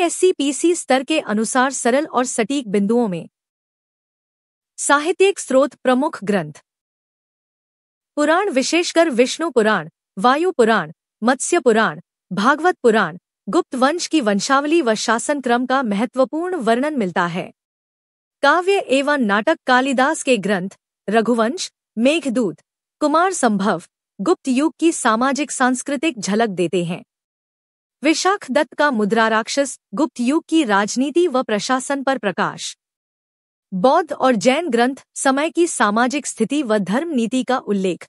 ISCPC स्तर के अनुसार सरल और सटीक बिंदुओं में। साहित्यिक स्रोत प्रमुख ग्रंथ। पुराण विशेषकर विष्णु पुराण, वायु पुराण, मत्स्य पुराण, भागवत पुराण, गुप्त वंश की वंशावली व शासन क्रम का महत्वपूर्ण वर्णन मिलता है। काव्य एवं नाटक कालिदास के ग्रंथ रघुवंश, मेघदूत, कुमार संभव गुप्त युग की सामाजिक सांस्कृतिक झलक देते हैं। विशाख दत्त का मुद्रा राक्षस गुप्त युग की राजनीति व प्रशासन पर प्रकाश। बौद्ध और जैन ग्रंथ समय की सामाजिक स्थिति व धर्म नीति का उल्लेख।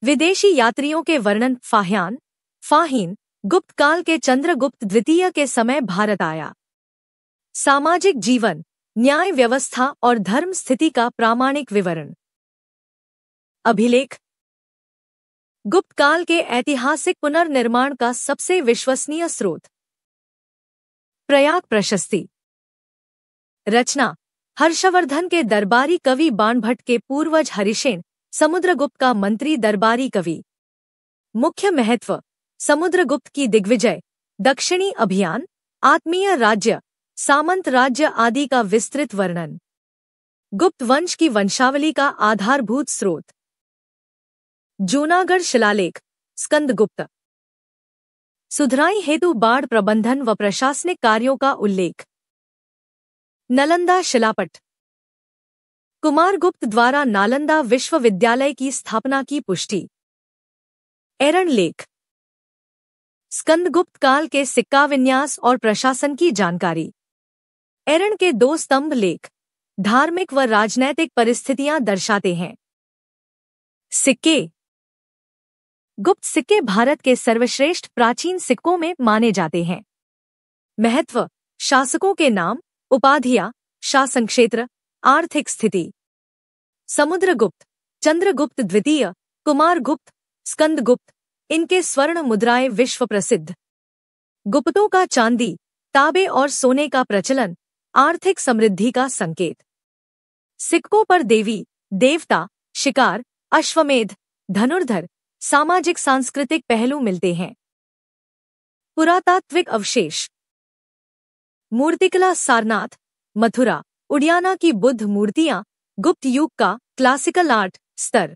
विदेशी यात्रियों के वर्णन फाह्यान, फाहीन गुप्त काल के चंद्रगुप्त द्वितीय के समय भारत आया। सामाजिक जीवन, न्याय व्यवस्था और धर्म स्थिति का प्रामाणिक विवरण। अभिलेख गुप्त काल के ऐतिहासिक पुनर्निर्माण का सबसे विश्वसनीय स्रोत। प्रयाग प्रशस्ति। रचना हर्षवर्धन के दरबारी कवि बाणभट्ट के पूर्वज हरिसेन, समुद्रगुप्त का मंत्री दरबारी कवि। मुख्य महत्व समुद्रगुप्त की दिग्विजय, दक्षिणी अभियान, आत्मीय राज्य, सामंत राज्य आदि का विस्तृत वर्णन। गुप्त वंश की वंशावली का आधारभूत स्रोत। जूनागढ़ शिलालेख स्कंदगुप्त। सुधराई हेतु बाढ़ प्रबंधन व प्रशासनिक कार्यों का उल्लेख। नालंदा शिलापट। कुमारगुप्त द्वारा नालंदा विश्वविद्यालय की स्थापना की पुष्टि। एरण लेख स्कंदगुप्त काल के सिक्का विन्यास और प्रशासन की जानकारी। एरण के 2 स्तंभ लेख धार्मिक व राजनैतिक परिस्थितियां दर्शाते हैं। सिक्के। गुप्त सिक्के भारत के सर्वश्रेष्ठ प्राचीन सिक्कों में माने जाते हैं। महत्व शासकों के नाम, उपाधियां, शासन क्षेत्र, आर्थिक स्थिति। समुद्रगुप्त, चंद्रगुप्त द्वितीय, कुमारगुप्त, स्कंदगुप्त इनके स्वर्ण मुद्राएं विश्व प्रसिद्ध। गुप्तों का चांदी, तांबे और सोने का प्रचलन आर्थिक समृद्धि का संकेत। सिक्कों पर देवी, देवता, शिकार, अश्वमेध, धनुर्धर, सामाजिक सांस्कृतिक पहलू मिलते हैं। पुरातात्विक अवशेष। मूर्तिकला सारनाथ, मथुरा, उडियाना की बुद्ध मूर्तियां गुप्त युग का क्लासिकल आर्ट स्तर।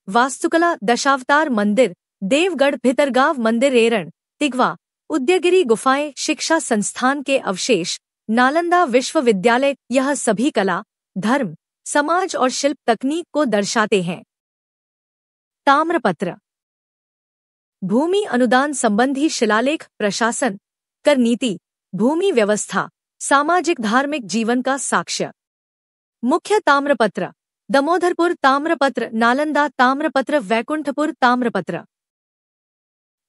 वास्तुकला दशावतार मंदिर, देवगढ़ भितरगांव मंदिर एरण, तिगवा, उदयगिरी गुफाएं शिक्षा संस्थान के अवशेष, नालंदा विश्वविद्यालय यह सभी कला, धर्म, समाज और शिल्प तकनीक को दर्शाते हैं। ताम्रपत्र। भूमि अनुदान संबंधी शिलालेख प्रशासन, कर नीति, भूमि व्यवस्था, सामाजिक धार्मिक जीवन का साक्ष्य। मुख्य ताम्रपत्र दमोदरपुर ताम्रपत्र, नालंदा ताम्रपत्र, वैकुंठपुर ताम्रपत्र।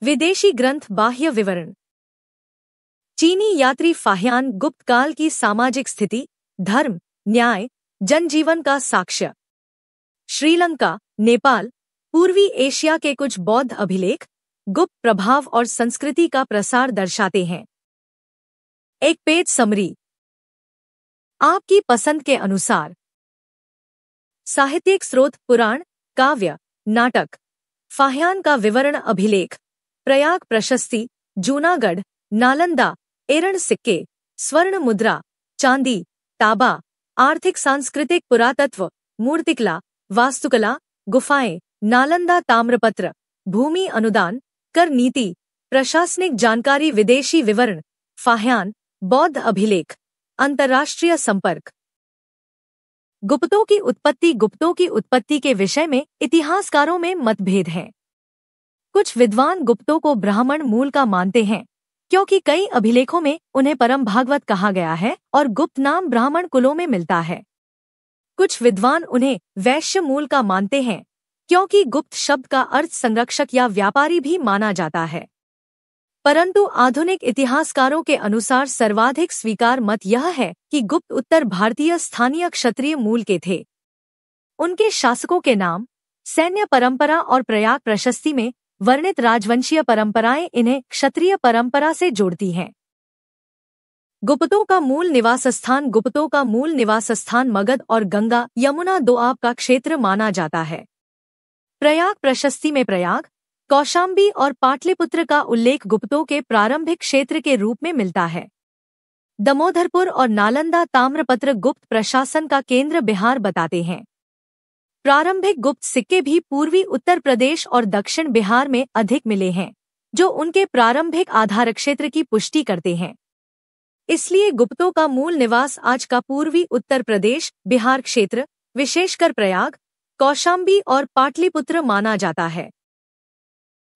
विदेशी ग्रंथ बाह्य विवरण। चीनी यात्री फाह्यान गुप्त काल की सामाजिक स्थिति, धर्म, न्याय, जनजीवन का साक्ष्य। श्रीलंका, नेपाल, पूर्वी एशिया के कुछ बौद्ध अभिलेख गुप्त प्रभाव और संस्कृति का प्रसार दर्शाते हैं। एक पेज समरी। आपकी पसंद के अनुसार। साहित्यिक स्रोत पुराण, काव्य, नाटक। फाह्यान का विवरण अभिलेख। प्रयाग प्रशस्ति, जूनागढ़, नालंदा, एरण सिक्के, स्वर्ण मुद्रा, चांदी, तांबा, आर्थिक सांस्कृतिक पुरातत्व, मूर्तिकला, वास्तुकला, गुफाएं, नालंदा ताम्रपत्र, भूमि अनुदान, कर नीति, प्रशासनिक जानकारी। विदेशी विवरण फाह्यान, बौद्ध अभिलेख, अंतर्राष्ट्रीय संपर्क। गुप्तों की उत्पत्ति के विषय में इतिहासकारों में मतभेद है। कुछ विद्वान गुप्तों को ब्राह्मण मूल का मानते हैं, क्योंकि कई अभिलेखों में उन्हें परम भागवत कहा गया है और गुप्त नाम ब्राह्मण कुलों में मिलता है। कुछ विद्वान उन्हें वैश्य मूल का मानते हैं, क्योंकि गुप्त शब्द का अर्थ संरक्षक या व्यापारी भी माना जाता है। परंतु आधुनिक इतिहासकारों के अनुसार सर्वाधिक स्वीकार मत यह है कि गुप्त उत्तर भारतीय स्थानीय क्षत्रिय मूल के थे। उनके शासकों के नाम, सैन्य परंपरा और प्रयाग प्रशस्ति में वर्णित राजवंशीय परंपराएं इन्हें क्षत्रिय परंपरा से जोड़ती हैं। गुप्तों का मूल निवास स्थान मगध और गंगा यमुना दोआब का क्षेत्र माना जाता है। प्रयाग प्रशस्ति में प्रयाग, कौशाम्बी और पाटलिपुत्र का उल्लेख गुप्तों के प्रारंभिक क्षेत्र के रूप में मिलता है। दमोदरपुर और नालंदा ताम्रपत्र गुप्त प्रशासन का केंद्र बिहार बताते हैं। प्रारंभिक गुप्त सिक्के भी पूर्वी उत्तर प्रदेश और दक्षिण बिहार में अधिक मिले हैं, जो उनके प्रारंभिक आधार क्षेत्र की पुष्टि करते हैं। इसलिए गुप्तों का मूल निवास आज का पूर्वी उत्तर प्रदेश, बिहार क्षेत्र, विशेषकर प्रयाग, कौशाम्बी और पाटलिपुत्र माना जाता है।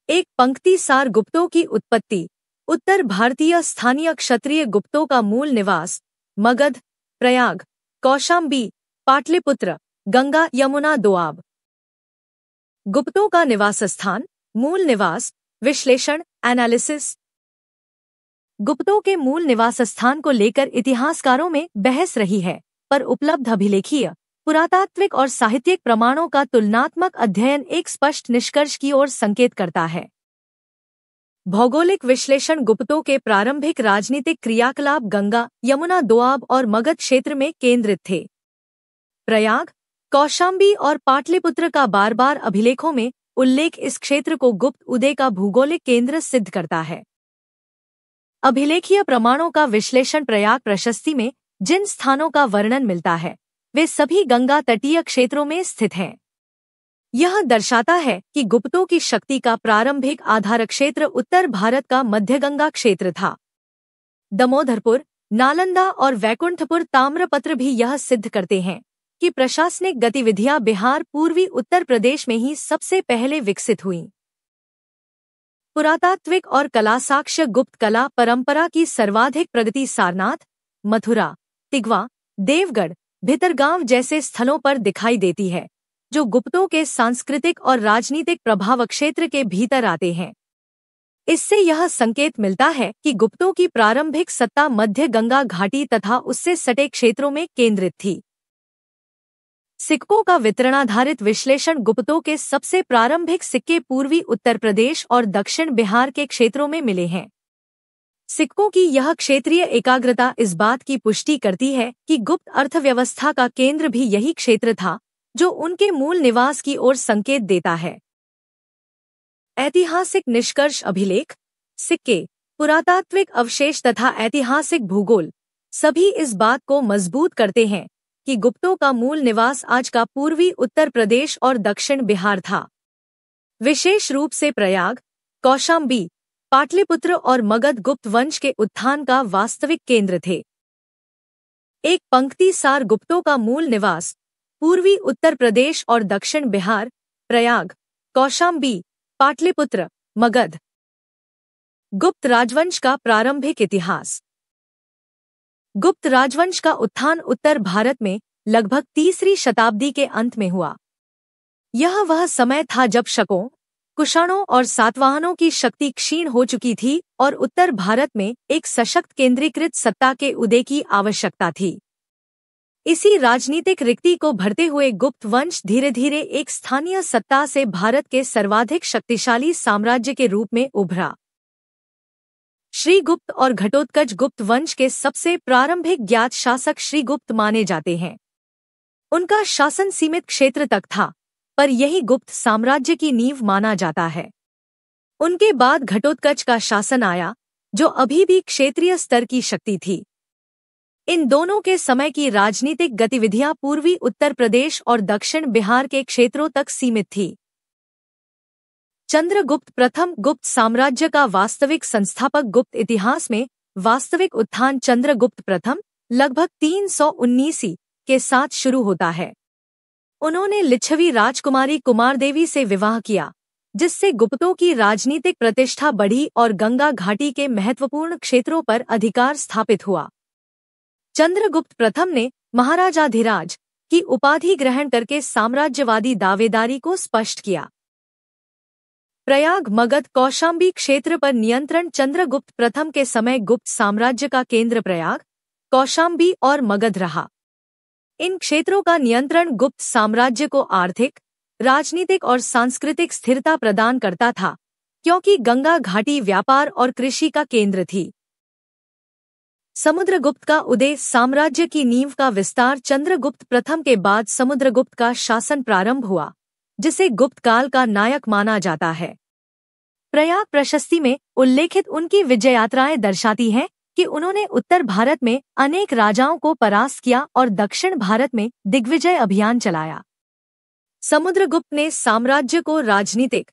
एक पंक्ति सार गुप्तों की उत्पत्ति। उत्तर भारतीय स्थानीय क्षत्रिय गुप्तों का मूल निवास मगध, प्रयाग, कौशाम्बी, पाटलिपुत्र, गंगा यमुना दोआब। गुप्तों का निवास स्थान, मूल निवास, विश्लेषण, एनालिसिस। गुप्तों के मूल निवास स्थान को लेकर इतिहासकारों में बहस रही है, पर उपलब्ध अभिलेखीय, पुरातात्विक और साहित्यिक प्रमाणों का तुलनात्मक अध्ययन एक स्पष्ट निष्कर्ष की ओर संकेत करता है। भौगोलिक विश्लेषण गुप्तों के प्रारंभिक राजनीतिक क्रियाकलाप गंगा, यमुना दोआब और मगध क्षेत्र में केंद्रित थे। प्रयाग, कौशाम्बी और पाटलिपुत्र का बार बार अभिलेखों में उल्लेख इस क्षेत्र को गुप्त उदय का भूगोलिक केंद्र सिद्ध करता है। अभिलेखीय प्रमाणों का विश्लेषण प्रयाग प्रशस्ति में जिन स्थानों का वर्णन मिलता है, वे सभी गंगा तटीय क्षेत्रों में स्थित हैं। यह दर्शाता है कि गुप्तों की शक्ति का प्रारंभिक आधार क्षेत्र उत्तर भारत का मध्य गंगा क्षेत्र था। दमोदरपुर, नालंदा और वैकुंठपुर ताम्रपत्र भी यह सिद्ध करते हैं कि प्रशासनिक गतिविधियां बिहार पूर्वी उत्तर प्रदेश में ही सबसे पहले विकसित हुईं। पुरातात्विक और कला साक्ष्य गुप्त कला परंपरा की सर्वाधिक प्रगति सारनाथ, मथुरा, तिगवा, देवगढ़, भितरगांव जैसे स्थलों पर दिखाई देती है, जो गुप्तों के सांस्कृतिक और राजनीतिक प्रभाव क्षेत्र के भीतर आते हैं। इससे यह संकेत मिलता है कि गुप्तों की प्रारंभिक सत्ता मध्य गंगा घाटी तथा उससे सटे क्षेत्रों में केंद्रित थी। सिक्कों का वितरणाधारित विश्लेषण गुप्तों के सबसे प्रारंभिक सिक्के पूर्वी उत्तर प्रदेश और दक्षिण बिहार के क्षेत्रों में मिले हैं। सिक्कों की यह क्षेत्रीय एकाग्रता इस बात की पुष्टि करती है कि गुप्त अर्थव्यवस्था का केंद्र भी यही क्षेत्र था, जो उनके मूल निवास की ओर संकेत देता है। ऐतिहासिक निष्कर्ष अभिलेख, सिक्के, पुरातात्विक अवशेष तथा ऐतिहासिक भूगोल सभी इस बात को मजबूत करते हैं कि गुप्तों का मूल निवास आज का पूर्वी उत्तर प्रदेश और दक्षिण बिहार था। विशेष रूप से प्रयाग, कौशाम्बी, पाटलिपुत्र और मगध गुप्त वंश के उत्थान का वास्तविक केंद्र थे। एक पंक्ति सार गुप्तों का मूल निवास पूर्वी उत्तर प्रदेश और दक्षिण बिहार, प्रयाग, कौशाम्बी, पाटलिपुत्र, मगध। गुप्त राजवंश का प्रारंभिक इतिहास। गुप्त राजवंश का उत्थान उत्तर भारत में लगभग तीसरी शताब्दी के अंत में हुआ। यह वह समय था जब शकों, कुषाणों और सातवाहनों की शक्ति क्षीण हो चुकी थी और उत्तर भारत में एक सशक्त केंद्रीकृत सत्ता के उदय की आवश्यकता थी। इसी राजनीतिक रिक्ति को भरते हुए गुप्त वंश धीरे धीरे एक स्थानीय सत्ता से भारत के सर्वाधिक शक्तिशाली साम्राज्य के रूप में उभरा। श्रीगुप्त और घटोत्कच गुप्त वंश के सबसे प्रारंभिक ज्ञात शासक श्रीगुप्त माने जाते हैं। उनका शासन सीमित क्षेत्र तक था, पर यही गुप्त साम्राज्य की नींव माना जाता है। उनके बाद घटोत्कच का शासन आया, जो अभी भी क्षेत्रीय स्तर की शक्ति थी। इन दोनों के समय की राजनीतिक गतिविधियां पूर्वी उत्तर प्रदेश और दक्षिण बिहार के क्षेत्रों तक सीमित थी। चंद्रगुप्त प्रथम गुप्त साम्राज्य का वास्तविक संस्थापक गुप्त इतिहास में वास्तविक उत्थान चंद्रगुप्त प्रथम लगभग 319 के साथ शुरू होता है। उन्होंने लिच्छवी राजकुमारी कुमारदेवी से विवाह किया, जिससे गुप्तों की राजनीतिक प्रतिष्ठा बढ़ी और गंगा घाटी के महत्वपूर्ण क्षेत्रों पर अधिकार स्थापित हुआ। चंद्रगुप्त प्रथम ने महाराजाधिराज की उपाधि ग्रहण करके साम्राज्यवादी दावेदारी को स्पष्ट किया। प्रयाग, मगध, कौशाम्बी क्षेत्र पर नियंत्रण चंद्रगुप्त प्रथम के समय गुप्त साम्राज्य का केंद्र प्रयाग, कौशाम्बी और मगध रहा। इन क्षेत्रों का नियंत्रण गुप्त साम्राज्य को आर्थिक, राजनीतिक और सांस्कृतिक स्थिरता प्रदान करता था, क्योंकि गंगा घाटी व्यापार और कृषि का केंद्र थी। समुद्रगुप्त का उदय, साम्राज्य की नींव का विस्तार। चंद्रगुप्त प्रथम के बाद समुद्रगुप्त का शासन प्रारंभ हुआ, जिसे गुप्त काल का नायक माना जाता है। प्रयाग प्रशस्ति में उल्लेखित उनकी विजय यात्राएं दर्शाती हैं कि उन्होंने उत्तर भारत में अनेक राजाओं को परास्त किया और दक्षिण भारत में दिग्विजय अभियान चलाया। समुद्रगुप्त ने साम्राज्य को राजनीतिक,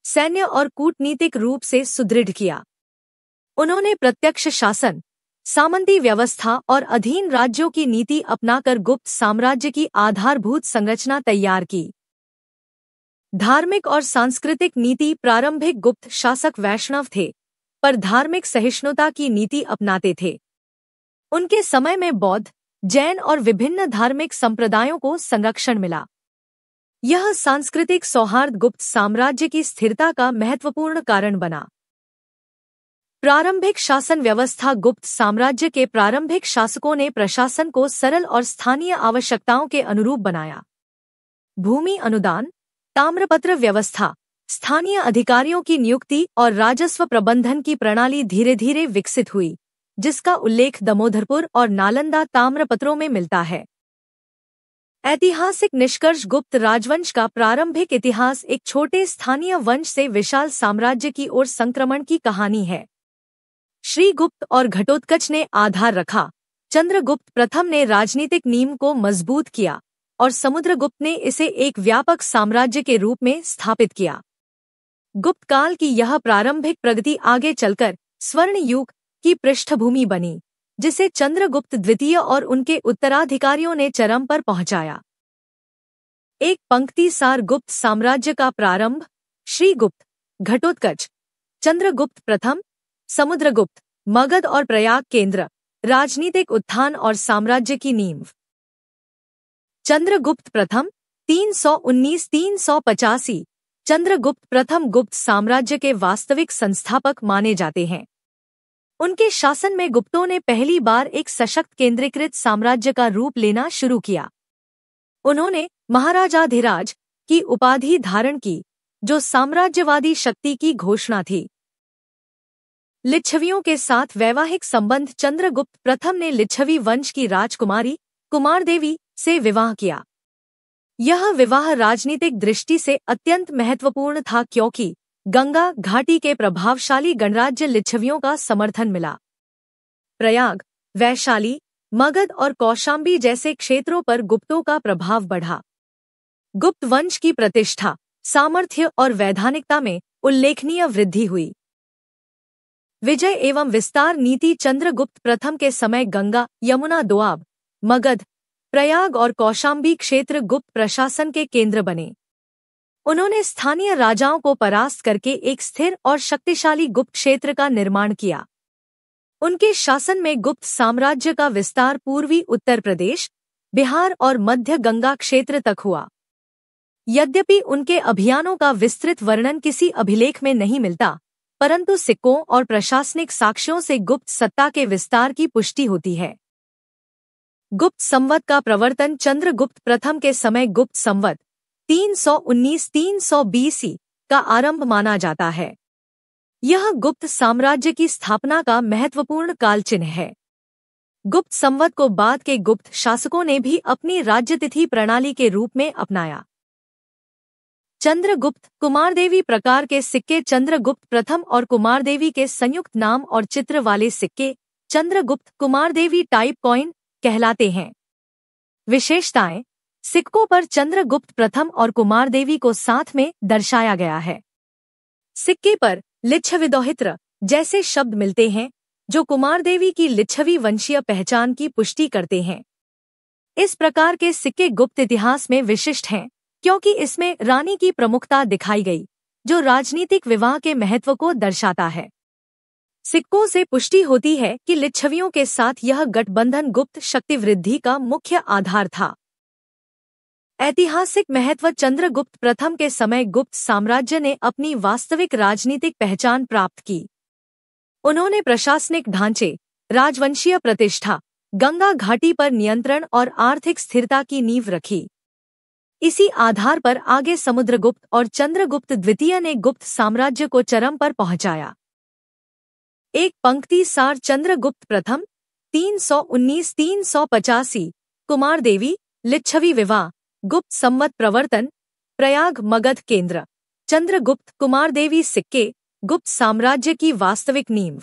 सैन्य और कूटनीतिक रूप से सुदृढ़ किया। उन्होंने प्रत्यक्ष शासन, सामंती व्यवस्था और अधीन राज्यों की नीति अपनाकर गुप्त साम्राज्य की आधारभूत संरचना तैयार की। धार्मिक और सांस्कृतिक नीति प्रारंभिक गुप्त शासक वैष्णव थे, पर धार्मिक सहिष्णुता की नीति अपनाते थे। उनके समय में बौद्ध, जैन और विभिन्न धार्मिक संप्रदायों को संरक्षण मिला। यह सांस्कृतिक सौहार्द गुप्त साम्राज्य की स्थिरता का महत्वपूर्ण कारण बना। प्रारंभिक शासन व्यवस्था गुप्त साम्राज्य के प्रारंभिक शासकों ने प्रशासन को सरल और स्थानीय आवश्यकताओं के अनुरूप बनाया। भूमि अनुदान, ताम्रपत्र व्यवस्था, स्थानीय अधिकारियों की नियुक्ति और राजस्व प्रबंधन की प्रणाली धीरे धीरे विकसित हुई, जिसका उल्लेख दमोदरपुर और नालंदा ताम्रपत्रों में मिलता है। ऐतिहासिक निष्कर्ष गुप्त राजवंश का प्रारंभिक इतिहास एक छोटे स्थानीय वंश से विशाल साम्राज्य की ओर संक्रमण की कहानी है। श्रीगुप्त और घटोत्कच ने आधार रखा, चंद्रगुप्त प्रथम ने राजनीतिक नींव को मजबूत किया और समुद्रगुप्त ने इसे एक व्यापक साम्राज्य के रूप में स्थापित किया। गुप्त काल की यह प्रारंभिक प्रगति आगे चलकर स्वर्ण युग की पृष्ठभूमि बनी, जिसे चंद्रगुप्त द्वितीय और उनके उत्तराधिकारियों ने चरम पर पहुंचाया। एक पंक्ति सार गुप्त साम्राज्य का प्रारंभ, श्रीगुप्त, घटोत्कच, चंद्रगुप्त प्रथम, समुद्रगुप्त, मगध और प्रयाग केंद्र, राजनीतिक उत्थान और साम्राज्य की नींव। चंद्रगुप्त प्रथम 319-385 चंद्रगुप्त प्रथम गुप्त साम्राज्य के वास्तविक संस्थापक माने जाते हैं। उनके शासन में गुप्तों ने पहली बार एक सशक्त केंद्रीकृत साम्राज्य का रूप लेना शुरू किया। उन्होंने महाराजाधिराज की उपाधि धारण की, जो साम्राज्यवादी शक्ति की घोषणा थी। लिच्छवियों के साथ वैवाहिक संबंध चंद्रगुप्त प्रथम ने लिच्छवी वंश की राजकुमारी कुमारदेवी से विवाह किया। यह विवाह राजनीतिक दृष्टि से अत्यंत महत्वपूर्ण था क्योंकि गंगा घाटी के प्रभावशाली गणराज्य लिच्छवियों का समर्थन मिला। प्रयाग, वैशाली, मगध और कौशाम्बी जैसे क्षेत्रों पर गुप्तों का प्रभाव बढ़ा। गुप्त वंश की प्रतिष्ठा, सामर्थ्य और वैधानिकता में उल्लेखनीय वृद्धि हुई। विजय एवं विस्तार नीति चंद्रगुप्त प्रथम के समय गंगा, यमुना दोआब, मगध, प्रयाग और कौशाम्बी क्षेत्र गुप्त प्रशासन के केंद्र बने। उन्होंने स्थानीय राजाओं को परास्त करके एक स्थिर और शक्तिशाली गुप्त क्षेत्र का निर्माण किया। उनके शासन में गुप्त साम्राज्य का विस्तार पूर्वी उत्तर प्रदेश, बिहार और मध्य गंगा क्षेत्र तक हुआ। यद्यपि उनके अभियानों का विस्तृत वर्णन किसी अभिलेख में नहीं मिलता, परंतु सिक्कों और प्रशासनिक साक्ष्यों से गुप्त सत्ता के विस्तार की पुष्टि होती है। गुप्त संवत का प्रवर्तन चंद्रगुप्त प्रथम के समय गुप्त संवत 319-320 का आरंभ माना जाता है। यह गुप्त साम्राज्य की स्थापना का महत्वपूर्ण कालचिन्ह है। गुप्त संवत को बाद के गुप्त शासकों ने भी अपनी राज्यतिथि प्रणाली के रूप में अपनाया। चंद्रगुप्त कुमारदेवी प्रकार के सिक्के चंद्रगुप्त प्रथम और कुमारदेवी के संयुक्त नाम और चित्र वाले सिक्के चंद्रगुप्त कुमारदेवी टाइप कॉइन कहलाते हैं। विशेषताएं, सिक्कों पर चंद्रगुप्त प्रथम और कुमारदेवी को साथ में दर्शाया गया है। सिक्के पर लिच्छविदोहित्र जैसे शब्द मिलते हैं, जो कुमारदेवी की लिच्छवी वंशीय पहचान की पुष्टि करते हैं। इस प्रकार के सिक्के गुप्त इतिहास में विशिष्ट हैं, क्योंकि इसमें रानी की प्रमुखता दिखाई गई, जो राजनीतिक विवाह के महत्व को दर्शाता है। सिक्कों से पुष्टि होती है कि लिच्छवियों के साथ यह गठबंधन गुप्त शक्ति वृद्धि का मुख्य आधार था। ऐतिहासिक महत्व चंद्रगुप्त प्रथम के समय गुप्त साम्राज्य ने अपनी वास्तविक राजनीतिक पहचान प्राप्त की। उन्होंने प्रशासनिक ढांचे, राजवंशीय प्रतिष्ठा, गंगा घाटी पर नियंत्रण और आर्थिक स्थिरता की नींव रखी। इसी आधार पर आगे समुद्रगुप्त और चंद्रगुप्त द्वितीय ने गुप्त साम्राज्य को चरम पर पहुंचाया। एक पंक्ति सार चंद्रगुप्त प्रथम 319-385 कुमारदेवी लिच्छवी विवाह गुप्त संवत प्रवर्तन प्रयाग मगध केंद्र चंद्रगुप्त कुमारदेवी सिक्के गुप्त साम्राज्य की वास्तविक नींव।